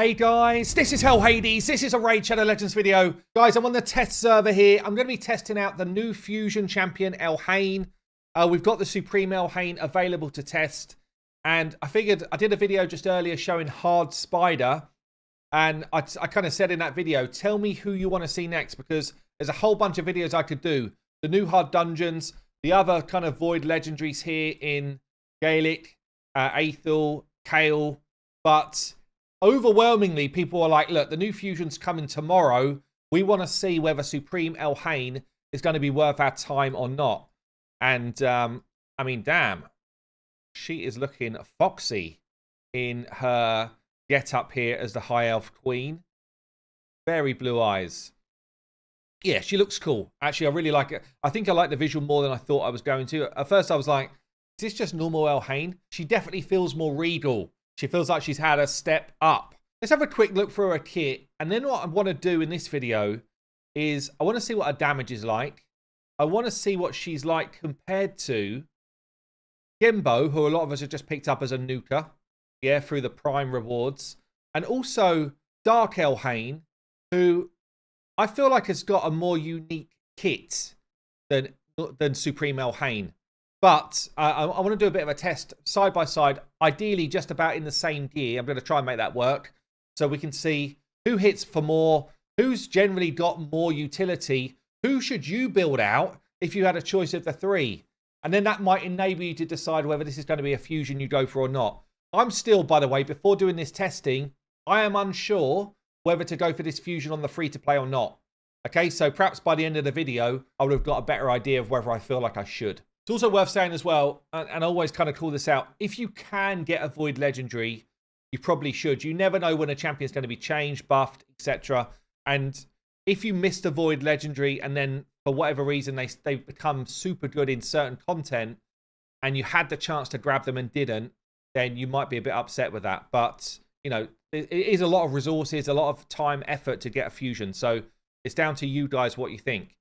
Hey guys, this is ElHAIN. This is a Raid Shadow Legends video. Guys, I'm on the test server here. I'm going to be testing out the new Fusion champion, ElHAIN. We've got the Supreme ElHAIN available to test. And I figured, I did a video just earlier showing Hard Spider. And I kind of said in that video, tell me who you want to see next. Because there's a whole bunch of videos I could do. The new Hard Dungeons, the other kind of Void Legendaries here in Gaelic, Aethel, Kale. But overwhelmingly, people are like, look, the new Fusion's coming tomorrow. We want to see whether Supreme ElHAIN is going to be worth our time or not. And, I mean, damn. She is looking foxy in her get-up here as the High Elf Queen. Very blue eyes. Yeah, she looks cool. Actually, I really like it. I think I like the visual more than I thought I was going to. At first, I was like, is this just normal ElHAIN? She definitely feels more regal. She feels like she's had a step up. Let's have a quick look through her kit. And then what I want to do in this video is I want to see what her damage is like. I want to see what she's like compared to Gembo, who a lot of us have just picked up as a nuker. Yeah, through the Prime rewards. And also Dark ElHAIN, who I feel like has got a more unique kit than Supreme ElHAIN. But I want to do a bit of a test side by side, ideally just about in the same gear. I'm going to try and make that work so we can see who hits for more, who's generally got more utility, who should you build out if you had a choice of the three. And then that might enable you to decide whether this is going to be a fusion you go for or not. I'm still, by the way, before doing this testing, I am unsure whether to go for this fusion on the free-to-play or not. Okay, so perhaps by the end of the video, I would have got a better idea of whether I feel like I should. It's also worth saying as well, and I always kind of call this out, if you can get a Void Legendary, you probably should. You never know when a champion's going to be changed, buffed, etc. And if you missed a Void Legendary and then for whatever reason they become super good in certain content and you had the chance to grab them and didn't, then you might be a bit upset with that. But, you know, it is a lot of resources, a lot of time, effort to get a fusion. So it's down to you guys what you think.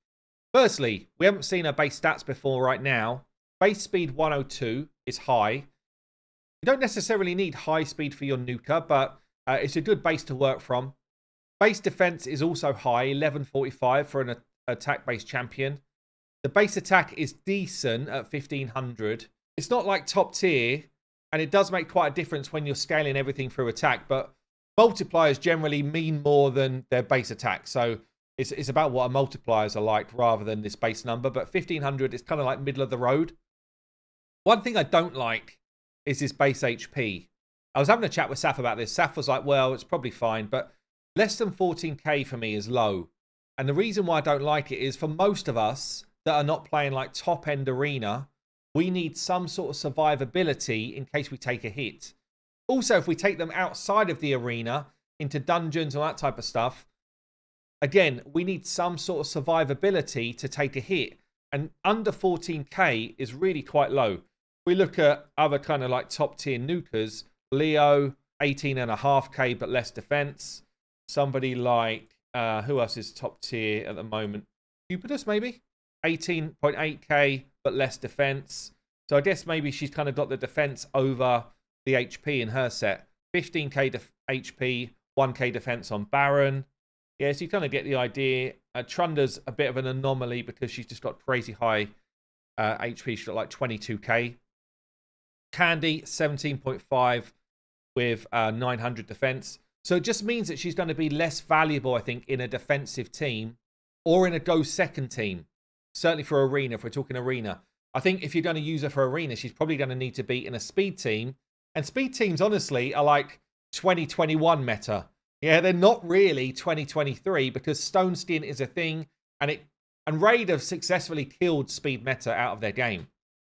Firstly, we haven't seen her base stats before right now. Base speed 102 is high. You don't necessarily need high speed for your nuker, but it's a good base to work from. Base defense is also high, 1145 for an attack-based champion. The base attack is decent at 1500. It's not like top tier, and it does make quite a difference when you're scaling everything through attack, but multipliers generally mean more than their base attack. So it's about what our multipliers are like rather than this base number. But 1500 is kind of like middle of the road. One thing I don't like is this base HP. I was having a chat with Saf about this. Saf was like, well, it's probably fine, but less than 14k for me is low. And the reason why I don't like it is for most of us that are not playing like top end arena, we need some sort of survivability in case we take a hit. Also, if we take them outside of the arena into dungeons and that type of stuff, again, we need some sort of survivability to take a hit. And under 14k is really quite low. We look at other kind of like top tier nukers. Leo, 18.5k, but less defense. Somebody like, who else is top tier at the moment? Cupidus, maybe? 18.8k, but less defense. So I guess maybe she's kind of got the defense over the HP in her set. 15k HP, 1k defense on Baron. Yeah, so you kind of get the idea. Trunda's a bit of an anomaly because she's just got crazy high HP. She's got like 22k. Candy, 17.5 with 900 defense. So it just means that she's going to be less valuable, I think, in a defensive team or in a go second team. Certainly for arena, if we're talking arena. I think if you're going to use her for arena, she's probably going to need to be in a speed team. And speed teams, honestly, are like 2021 meta. Yeah, they're not really 2023 because Stone Skin is a thing, and Raid have successfully killed speed meta out of their game.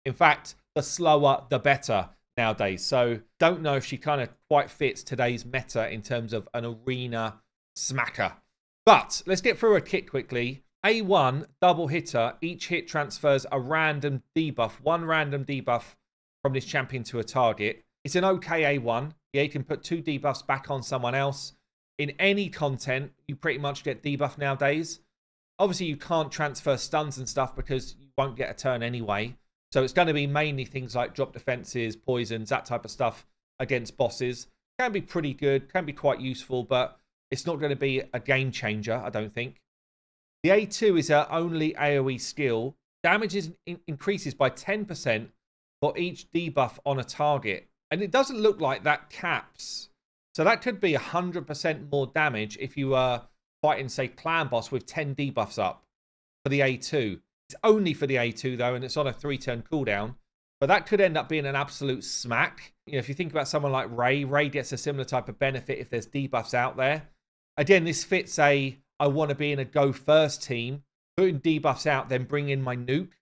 In fact, the slower, the better nowadays. So don't know if she kind of quite fits today's meta in terms of an arena smacker. But let's get through a kit quickly. A1 double hitter. Each hit transfers a random debuff, one random debuff from this champion to a target. It's an okay A1. Yeah, you can put 2 debuffs back on someone else. In any content, you pretty much get debuff nowadays. Obviously, you can't transfer stuns and stuff because you won't get a turn anyway. So it's going to be mainly things like drop defenses, poisons, that type of stuff against bosses. can be pretty good, can be quite useful, but it's not going to be a game changer, I don't think. The A2 is her only AoE skill. Damage increases by 10% for each debuff on a target. And it doesn't look like that caps. So that could be 100% more damage if you were fighting, say, Clan Boss with 10 debuffs up for the A2. It's only for the A2, though, and it's on a 3-turn cooldown. But that could end up being an absolute smack. You know, if you think about someone like Ray, Ray gets a similar type of benefit if there's debuffs out there. Again, this fits I want to be in a go first team, putting debuffs out, then bring in my nuke,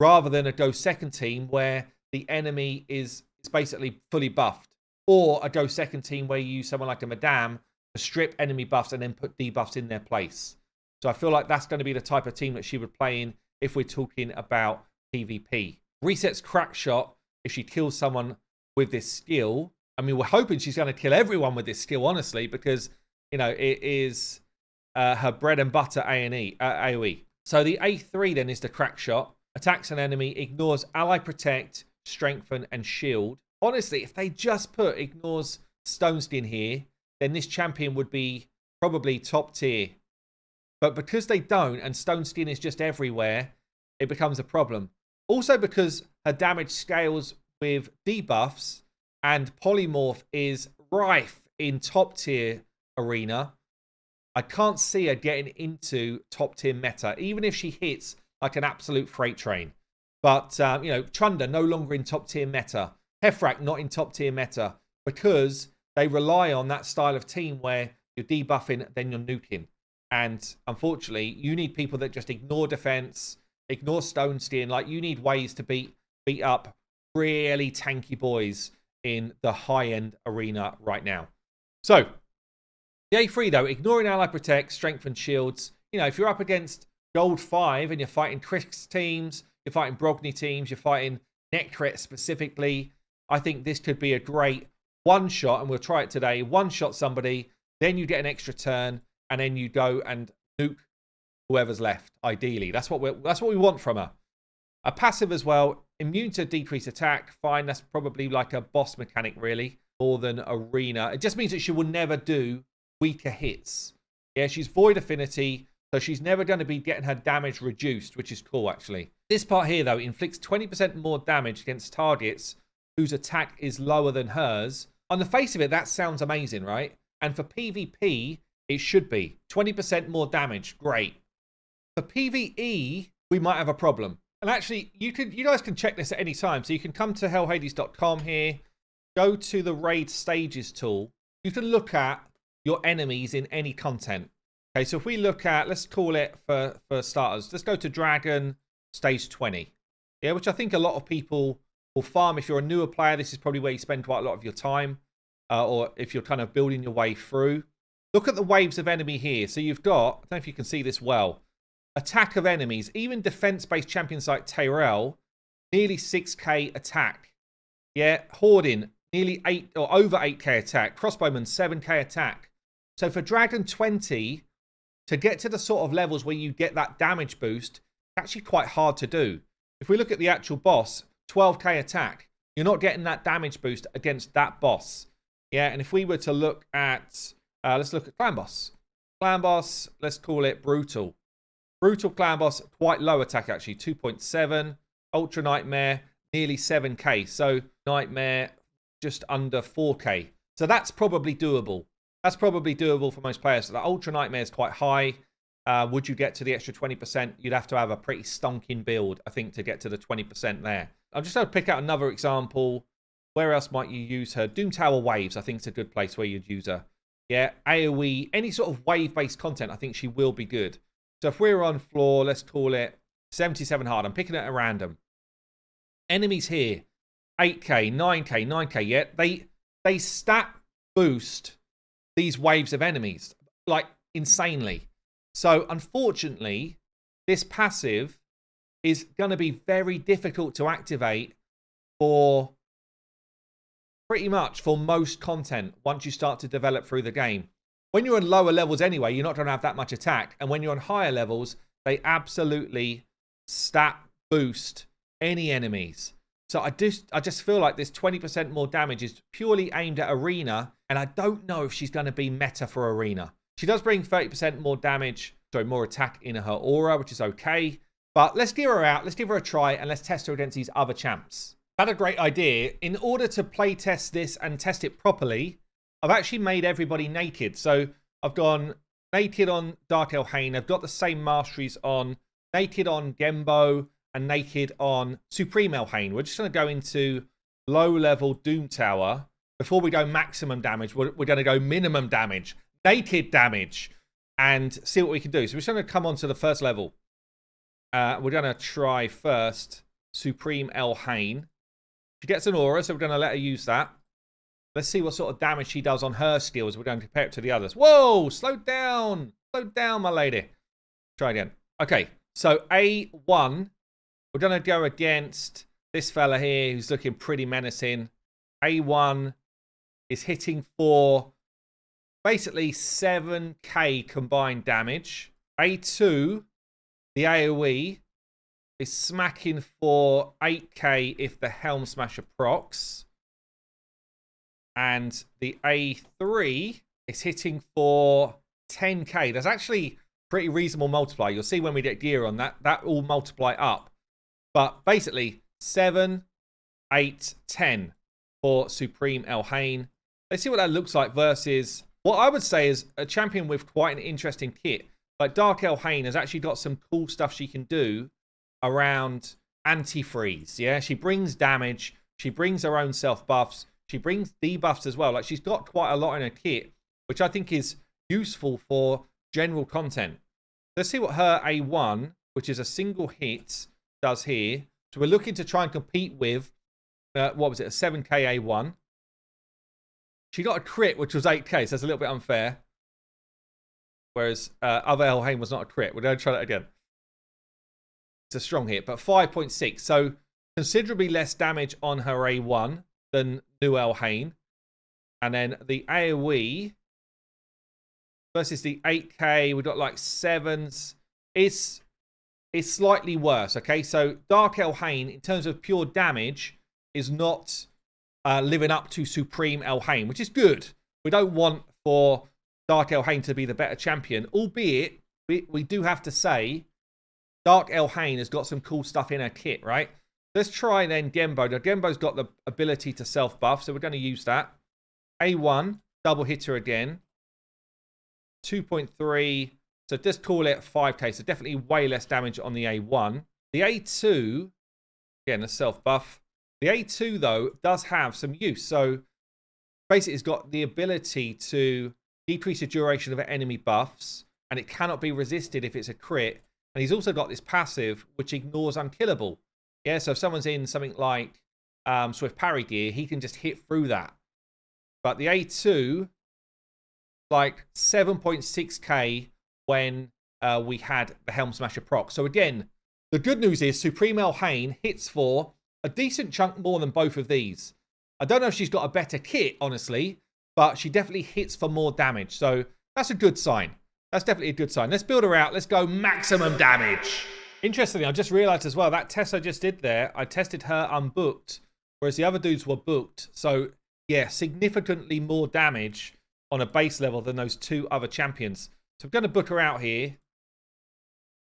rather than a go second team where the enemy is basically fully buffed. Or a go second team where you use someone like a Madame to strip enemy buffs and then put debuffs in their place. So I feel like that's going to be the type of team that she would play in if we're talking about PvP. Resets crack shot if she kills someone with this skill. I mean, we're hoping she's going to kill everyone with this skill, honestly, because, you know, it is her bread and butter AoE. So the A3 then is the crack shot. Attacks an enemy, ignores ally protect, strengthen, and shield. Honestly, if they just put ignores stone skin here, then this champion would be probably top tier. But because they don't, and stone skin is just everywhere, it becomes a problem. Also because her damage scales with debuffs and polymorph is rife in top tier arena, I can't see her getting into top tier meta, even if she hits like an absolute freight train. But, you know, Chunder no longer in top tier meta. Hefrak not in top tier meta because they rely on that style of team where you're debuffing, then you're nuking. And unfortunately, you need people that just ignore defense, ignore stone skin. Like, you need ways to beat up really tanky boys in the high-end arena right now. So, the A3, though, ignoring ally protect, strength and shields. You know, if you're up against Gold 5 and you're fighting Chris teams, you're fighting Brogni teams, you're fighting Necret specifically, I think this could be a great one-shot, and we'll try it today. One-shot somebody, then you get an extra turn, and then you go and nuke whoever's left, ideally. That's what we want from her. A passive as well, immune to decreased attack. Fine, that's probably like a boss mechanic, really, more than arena. It just means that she will never do weaker hits. Yeah, she's void affinity, so she's never going to be getting her damage reduced, which is cool, actually. This part here, though, inflicts 20% more damage against targets whose attack is lower than hers. On the face of it, that sounds amazing, right? And for PvP, it should be 20% more damage. Great. For PvE, we might have a problem. And actually, you guys can check this at any time. So you can come to ElHAIN.com here, go to the raid stages tool. You can look at your enemies in any content. Okay, so if we look at, let's call it for starters, let's go to Dragon stage 20. Yeah, which I think a lot of people will farm. If you're a newer player, this is probably where you spend quite a lot of your time. Or if you're kind of building your way through. Look at the waves of enemy here. So you've got, I don't know if you can see this well, attack of enemies. Even defense-based champions like Tyrell, nearly 6k attack. Yeah, Hoarding, nearly 8 or over 8k attack. Crossbowman, 7k attack. So for Dragon 20, to get to the sort of levels where you get that damage boost, it's actually quite hard to do. If we look at the actual boss, 12k attack. You're not getting that damage boost against that boss. Yeah, and if we were to look at, let's look at Clan Boss. Clan Boss, let's call it Brutal. Brutal Clan Boss, quite low attack actually, 2.7. Ultra Nightmare, nearly 7k. So Nightmare, just under 4k. So that's probably doable. That's probably doable for most players. So the Ultra Nightmare is quite high. Would you get to the extra 20%? You'd have to have a pretty stonking build, I think, to get to the 20% there. I'm just going to pick out another example. Where else might you use her? Doom Tower Waves, I think, is a good place where you'd use her. Yeah, AoE, any sort of wave-based content, I think she will be good. So if we're on floor, let's call it 77 hard. I'm picking it at random. Enemies here, 8k, 9k, 9k. Yeah, they stat boost these waves of enemies, like, insanely. So, unfortunately, this passive is going to be very difficult to activate for pretty much for most content once you start to develop through the game. When you're on lower levels anyway, you're not going to have that much attack. And when you're on higher levels, they absolutely stat boost any enemies. So I just feel like this 20% more damage is purely aimed at Arena, and I don't know if she's going to be meta for Arena. She does bring 30% more damage, sorry, more attack in her aura, which is okay. But let's gear her out, let's give her a try, and let's test her against these other champs. I had a great idea. In order to play test this and test it properly, I've actually made everybody naked. So I've gone naked on Dark ElHAIN. I've got the same masteries on, naked on Gembo, and naked on Supreme ElHAIN. We're just going to go into low-level Doom Tower. Before we go maximum damage, we're going to go minimum damage, naked damage, and see what we can do. So we're just going to come on to the first level. We're going to try first Supreme ElHAIN. She gets an aura, so we're going to let her use that. Let's see what sort of damage she does on her skills. We're going to compare it to the others. Whoa, slow down. Slow down, my lady. Try again. Okay, so A1. We're going to go against this fella here who's looking pretty menacing. A1 is hitting for basically 7k combined damage. A2, the AoE, is smacking for 8k if the Helm Smasher procs. And the A3 is hitting for 10k. That's actually pretty reasonable multiplier. You'll see when we get gear on that. That will multiply up. But basically, 7, 8, 10 for Supreme ElHAIN. Let's see what that looks like versus what I would say is a champion with quite an interesting kit. Like Dark ElHAIN has actually got some cool stuff she can do around anti-freeze. Yeah, she brings damage. She brings her own self-buffs. She brings debuffs as well. Like she's got quite a lot in her kit, which I think is useful for general content. Let's see what her A1, which is a single hit, does here. So we're looking to try and compete with, what was it, a 7k A1. She got a crit, which was 8k, so that's a little bit unfair. Whereas other ElHAIN was not a crit. We're going to try that again. It's a strong hit, but 5.6. So considerably less damage on her A1 than new ElHAIN. And then the AoE versus the 8k, we've got like 7s. It's slightly worse, okay? So Dark ElHAIN, in terms of pure damage, is not living up to Supreme ElHAIN, which is good. We don't want for Dark ElHAIN to be the better champion, albeit we do have to say Dark ElHAIN has got some cool stuff in her kit, right? Let's try then Gembo. Now, Gembo's got the ability to self-buff, so we're going to use that. A1, double hitter again. 2.3... So just call it 5k. So definitely way less damage on the A1. The A2, again, a self-buff. The A2, though, does have some use. So basically, it's got the ability to decrease the duration of enemy buffs, and it cannot be resisted if it's a crit. And he's also got this passive, which ignores unkillable. Yeah, so if someone's in something like Swift Parry gear, he can just hit through that. But the A2, like 7.6k when we had the Helm Smasher proc. So again, the good news is Supreme ElHAIN hits for a decent chunk more than both of these. I don't know if she's got a better kit, honestly, but she definitely hits for more damage. So that's a good sign. That's definitely a good sign. Let's build her out. Let's go maximum damage. Interestingly, I just realized as well, that test I just did there, I tested her unbooked, whereas the other dudes were booked. So yeah, significantly more damage on a base level than those two other champions. So I'm going to book her out here.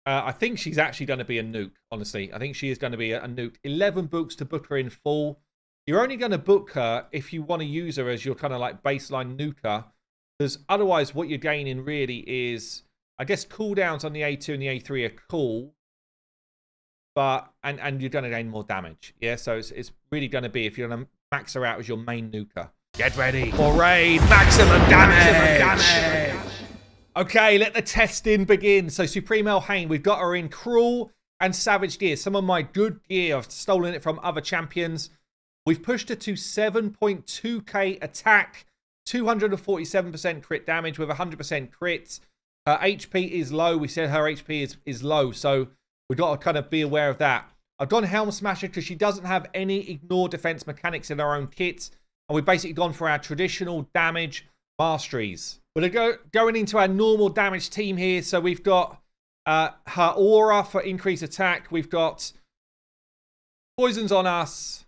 I think she's actually going to be a nuke, honestly. I think she is going to be a nuke. 11 books to book her in full. You're only going to book her if you want to use her as your kind of like baseline nuker. Because otherwise what you're gaining really is, I guess, cooldowns on the A2 and the A3 are cool. But, and you're going to gain more damage. Yeah, so it's really going to be if you're going to max her out as your main nuker. Get ready for raid maximum damage. Okay, let the testing begin. So Supreme ElHAIN, we've got her in Cruel and Savage gear. Some of my good gear, I've stolen it from other champions. We've pushed her to 7.2k attack, 247% crit damage with 100% crits. Her HP is low. We said her HP is low, so we've got to kind of be aware of that. I've gone Helm Smasher because she doesn't have any ignore defense mechanics in her own kit. And we've basically gone for our traditional damage masteries. We're going into our normal damage team here. So we've got her aura for increased attack. We've got poisons on us.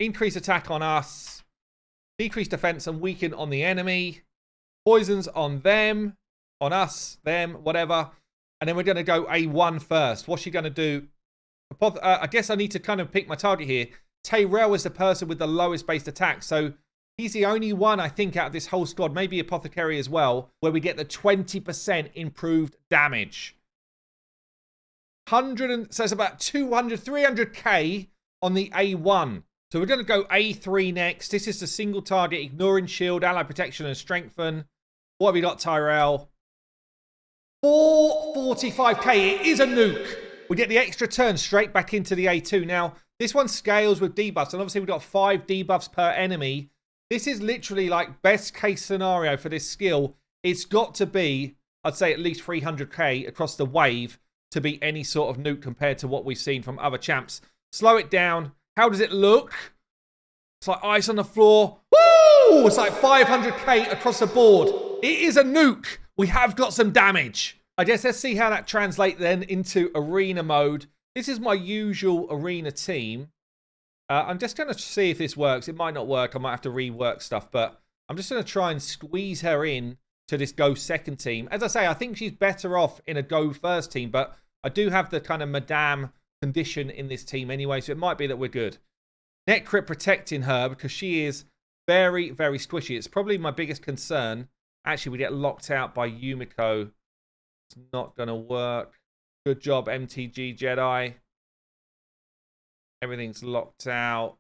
Increase attack on us. Decrease defense and weaken on the enemy. Poisons on them. On us, them, whatever. And then we're going to go A1 first. What's she going to do? I guess I need to kind of pick my target here. Tyrell is the person with the lowest based attack. So he's the only one, I think, out of this whole squad, maybe Apothecary as well, where we get the 20% improved damage. So it's about 200, 300k on the A1. So we're going to go A3 next. This is the single target, ignoring shield, ally protection, and strengthen. What have we got, Tyrell? 445k. It is a nuke. We get the extra turn straight back into the A2. Now, this one scales with debuffs, and obviously we've got 5 debuffs per enemy. This is literally like best case scenario for this skill. It's got to be, I'd say, at least 300k across the wave to be any sort of nuke compared to what we've seen from other champs. Slow it down. How does it look? It's like ice on the floor. Woo! It's like 500k across the board. It is a nuke. We have got some damage. I guess let's see how that translates then into arena mode. This is my usual arena team. I'm just going to see if this works. It might not work. I might have to rework stuff, but I'm just going to try and squeeze her in to this go second team. As I say, I think she's better off in a go first team, but I do have the kind of Madame condition in this team anyway, so it might be that we're good. Net crit protecting her because she is very, very squishy. It's probably my biggest concern. Actually, we get locked out by Yumiko. It's not going to work. Good job, MTG Jedi. Everything's locked out.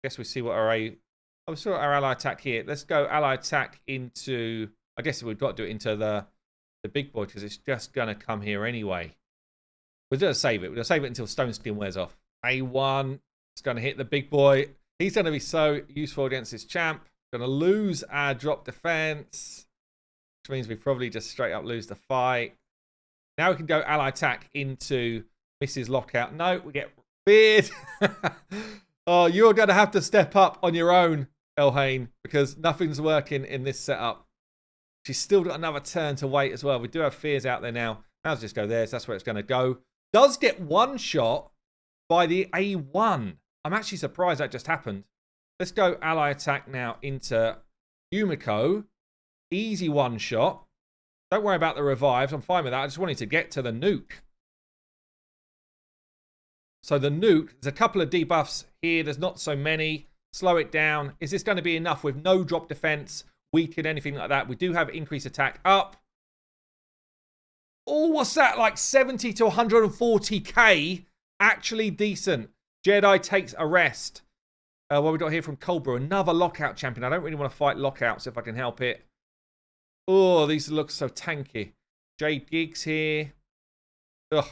Guess we see what our our ally attack here. Let's go ally attack into... I guess we've got to do it into the big boy because it's just going to come here anyway. We're going to save it. We're going to save it until Stone Skin wears off. A1. It's going to hit the big boy. He's going to be so useful against this champ. Going to lose our drop defense, which means we probably just straight up lose the fight. Now we can go ally attack into Mrs. Lockout. No, we get feared. Oh, you're going to have to step up on your own, ElHAIN, because nothing's working in this setup. She's still got another turn to wait as well. We do have fears out there now. Let's just go there. So that's where it's going to go. Does get one shot by the A1. I'm actually surprised that just happened. Let's go ally attack now into Yumiko. Easy one shot. Don't worry about the revives. I'm fine with that. I just wanted to get to the nuke. So the nuke, there's a couple of debuffs here. There's not so many. Slow it down. Is this going to be enough with no drop defense, weaken, anything like that? We do have increased attack up. Oh, what's that? Like 70 to 140k. Actually decent. Jedi takes a rest. What we got here from Cobra, another lockout champion. I don't really want to fight lockouts if I can help it. Oh, these look so tanky. Jade Giggs here. Ugh.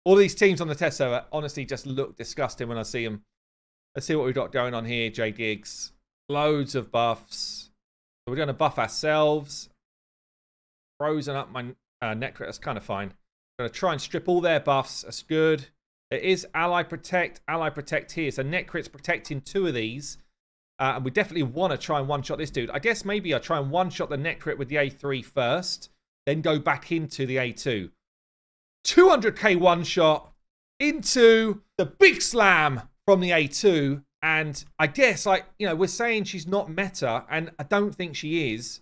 All these teams on the test server honestly just look disgusting when I see them. Let's see what we've got going on here, Jade Giggs. Loads of buffs. So we're going to buff ourselves. Frozen up my net crit. That's kind of fine. I'm going to try and strip all their buffs. That's good. There is ally protect here. So net crit's protecting 2 of these. And we definitely want to try and one-shot this dude. I guess maybe I'll try and one-shot the net crit with the A3 first. Then go back into the A2. 200k one-shot into the big slam from the A2. And I guess, like, you know, we're saying she's not meta. And I don't think she is.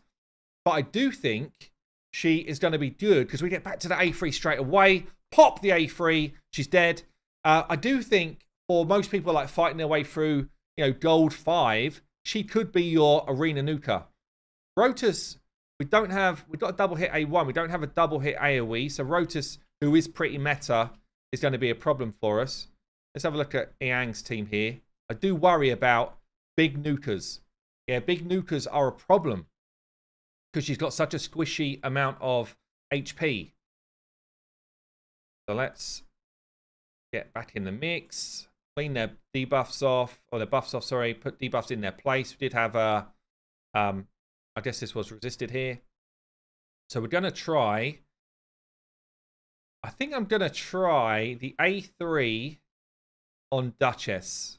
But I do think she is going to be good. Because we get back to the A3 straight away. Pop the A3. She's dead. I do think for most people like fighting their way through, you know, gold 5, she could be your arena nuker. Rotus, we've got a double hit A1. We don't have a double hit AoE. So Rotus, who is pretty meta, is going to be a problem for us. Let's have a look at Iang's team here. I do worry about big nukers. Yeah, big nukers are a problem because she's got such a squishy amount of HP. So let's get back in the mix. Clean their debuffs off, or their buffs off, sorry. Put debuffs in their place. We did have a, I guess this was resisted here. So we're going to try, I think I'm going to try the A3 on Duchess.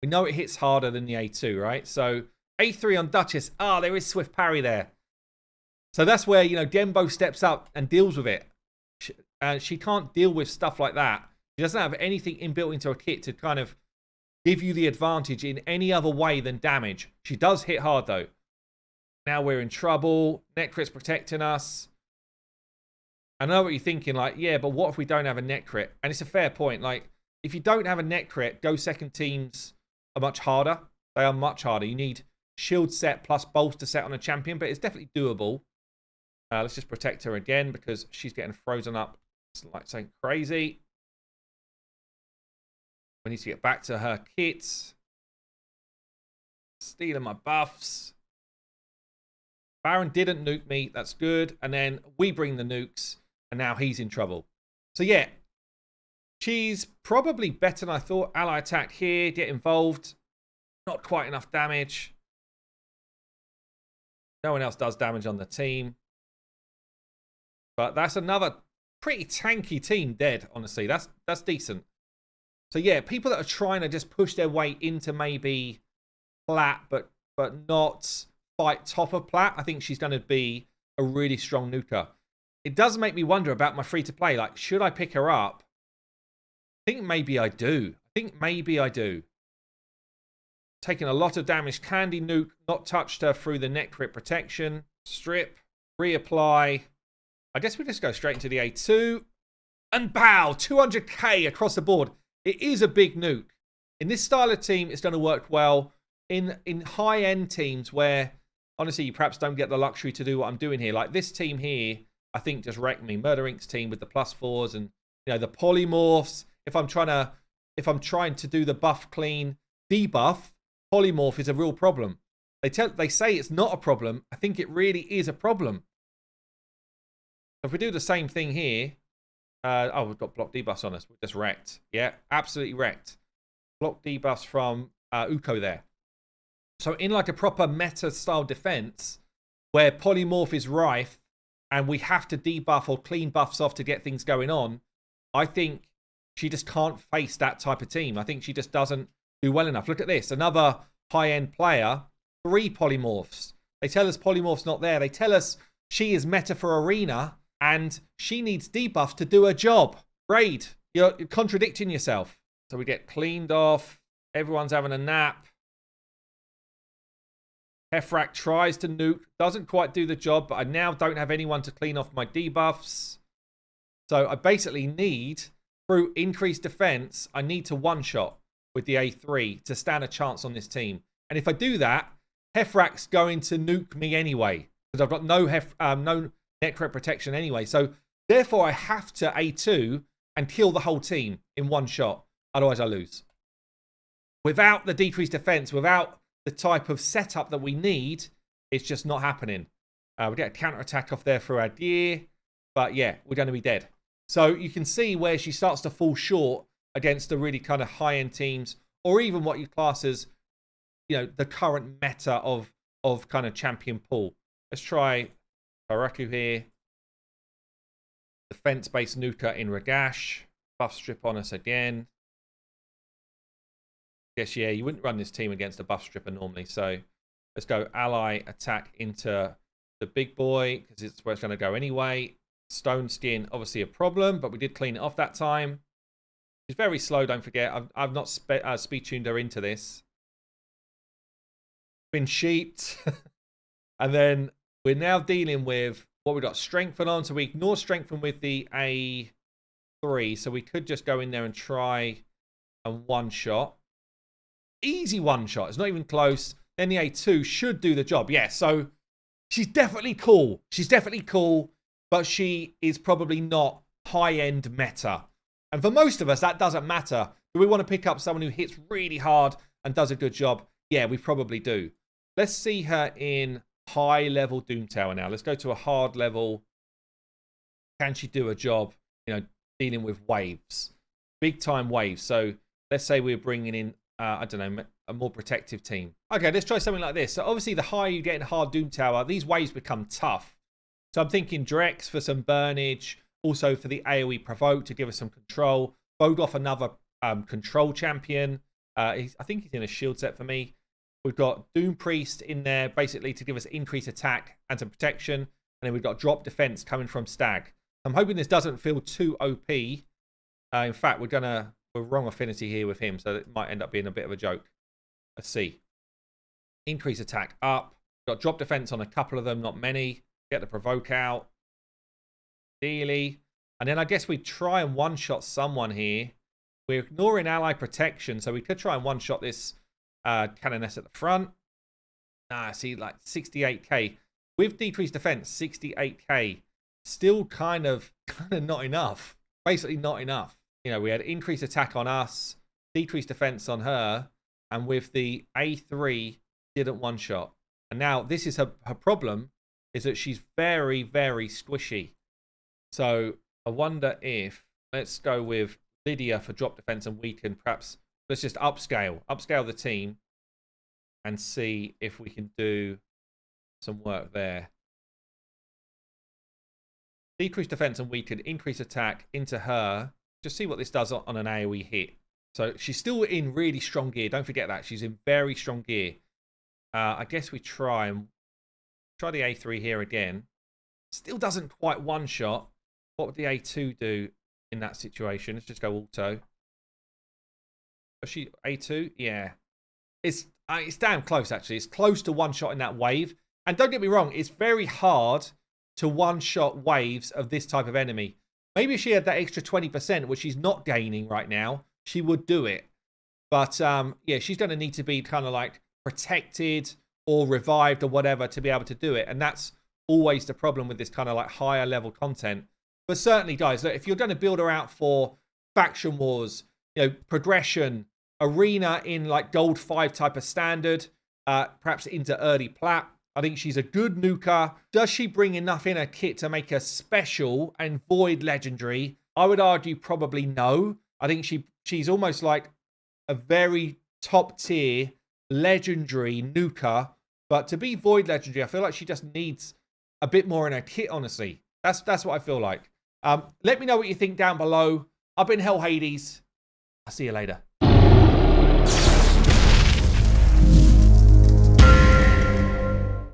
We know it hits harder than the A2, right? So A3 on Duchess. Ah, there is swift parry there. So that's where, you know, Gembo steps up and deals with it. She can't deal with stuff like that. She doesn't have anything inbuilt into her kit to kind of give you the advantage in any other way than damage. She does hit hard, though. Now we're in trouble. Net crit's protecting us. I know what you're thinking, like, yeah, but what if we don't have a net crit? And it's a fair point. Like, if you don't have a net crit, go second teams are much harder. They are much harder. You need shield set plus bolster set on a champion, but it's definitely doable. Let's just protect her again because she's getting frozen up. It's like saying crazy. We need to get back to her kits. Stealing my buffs. Baron didn't nuke me. That's good. And then we bring the nukes. And now he's in trouble. So yeah. She's probably better than I thought. Ally attack here. Get involved. Not quite enough damage. No one else does damage on the team. But that's another pretty tanky team dead, honestly. That's decent. So yeah, people that are trying to just push their way into maybe plat, but not fight top of plat, I think she's going to be a really strong nuker. It does make me wonder about my free-to-play. Like, should I pick her up? I think maybe I do. Taking a lot of damage. Candy nuke, not touched her through the net crit protection. Strip, reapply. I guess we just go straight into the A2. And pow, 200k across the board. It is a big nuke. In this style of team, it's going to work well. In high-end teams where, honestly, you perhaps don't get the luxury to do what I'm doing here. Like this team here, I think just wrecked me. Murder Inc.'s team with the +4s and, you know, the polymorphs. If I'm trying to do the buff clean debuff, polymorph is a real problem. They say it's not a problem. I think it really is a problem. So if we do the same thing here, oh, we've got block debuffs on us. We're just wrecked. Yeah, absolutely wrecked. Block debuffs from Uko there. So in like a proper meta-style defense, where polymorph is rife, and we have to debuff or clean buffs off to get things going on, I think she just can't face that type of team. I think she just doesn't do well enough. Look at this. Another high-end player, 3 polymorphs. They tell us polymorph's not there. They tell us she is meta for arena, and she needs debuffs to do her job. Raid, you're contradicting yourself. So we get cleaned off. Everyone's having a nap. Hefrak tries to nuke. Doesn't quite do the job, but I now don't have anyone to clean off my debuffs. So I basically need, through increased defense, I need to one-shot with the A3 to stand a chance on this team. And if I do that, Hefrak's going to nuke me anyway, because I've got no net crit protection anyway. So therefore, I have to A2 and kill the whole team in one shot. Otherwise, I lose. Without the decreased defense, without the type of setup that we need, it's just not happening. We get a counter-attack off there through our gear. But yeah, we're going to be dead. So you can see where she starts to fall short against the really kind of high-end teams, or even what you class as, you know, the current meta of kind of champion pool. Let's try Baraku here. Defense-based nuker in Ragash. Buff strip on us again. Guess, yeah, you wouldn't run this team against a buff stripper normally. So let's go ally attack into the big boy, because it's where it's going to go anyway. Stone skin, obviously a problem, but we did clean it off that time. She's very slow, don't forget. I've not speed tuned her into this. Been sheeped. And then we're now dealing with what we've got. Strengthen on, so we ignore strengthen with the A3. So we could just go in there and try a one-shot. Easy one-shot. It's not even close. Then the A2 should do the job. Yeah, so she's definitely cool. She's definitely cool, but she is probably not high-end meta. And for most of us, that doesn't matter. Do we want to pick up someone who hits really hard and does a good job? Yeah, we probably do. Let's see her in high-level Doom Tower now. Let's go to a hard level. Can she do a job, you know, dealing with waves? Big-time waves. So let's say we're bringing in, I don't know, a more protective team. Okay, let's try something like this. So obviously, the higher you get in hard Doom Tower, these waves become tough. So I'm thinking Drex for some burnage. Also for the AoE provoke to give us some control. Bode off another control champion. I think he's in a shield set for me. We've got Doom Priest in there basically to give us increased attack and some protection. And then we've got drop defense coming from Stag. I'm hoping this doesn't feel too OP. In fact, we're wrong affinity here with him, so it might end up being a bit of a joke. Let's see. Increase attack up. Got drop defense on a couple of them, not many. Get the provoke out. Dealy. And then I guess we try and one-shot someone here. We're ignoring ally protection, so we could try and one-shot this Canoness at the front. Nah, see, like 68k. With decreased defense, 68k. Still kind of not enough. Basically not enough. You know, we had increased attack on us, decreased defense on her, and with the A3, didn't one-shot. And now this is her problem, is that she's very, very squishy. So I wonder if, let's go with Lydia for drop defense and weaken. Perhaps let's just upscale the team and see if we can do some work there. Decrease defense and weaken, increase attack into her. Just see what this does on an AoE hit. So she's still in really strong gear. Don't forget that. She's in very strong gear. I guess we try the A3 here again. Still doesn't quite one-shot. What would the A2 do in that situation? Let's just go auto. Is she A2? Yeah. It's damn close, actually. It's close to one-shot in that wave. And don't get me wrong, it's very hard to one-shot waves of this type of enemy. Maybe if she had that extra 20%, which she's not gaining right now, she would do it. But, yeah, she's going to need to be kind of like protected or revived or whatever to be able to do it. And that's always the problem with this kind of like higher level content. But certainly, guys, look, if you're going to build her out for faction wars, you know, progression, arena in like gold 5 type of standard, perhaps into early plat, I think she's a good nuker. Does she bring enough in her kit to make her special and void legendary? I would argue probably no. I think she's almost like a very top tier legendary nuker. But to be void legendary, I feel like she just needs a bit more in her kit, honestly. That's what I feel like. Let me know what you think down below. I've been ElHAIN. I'll see you later.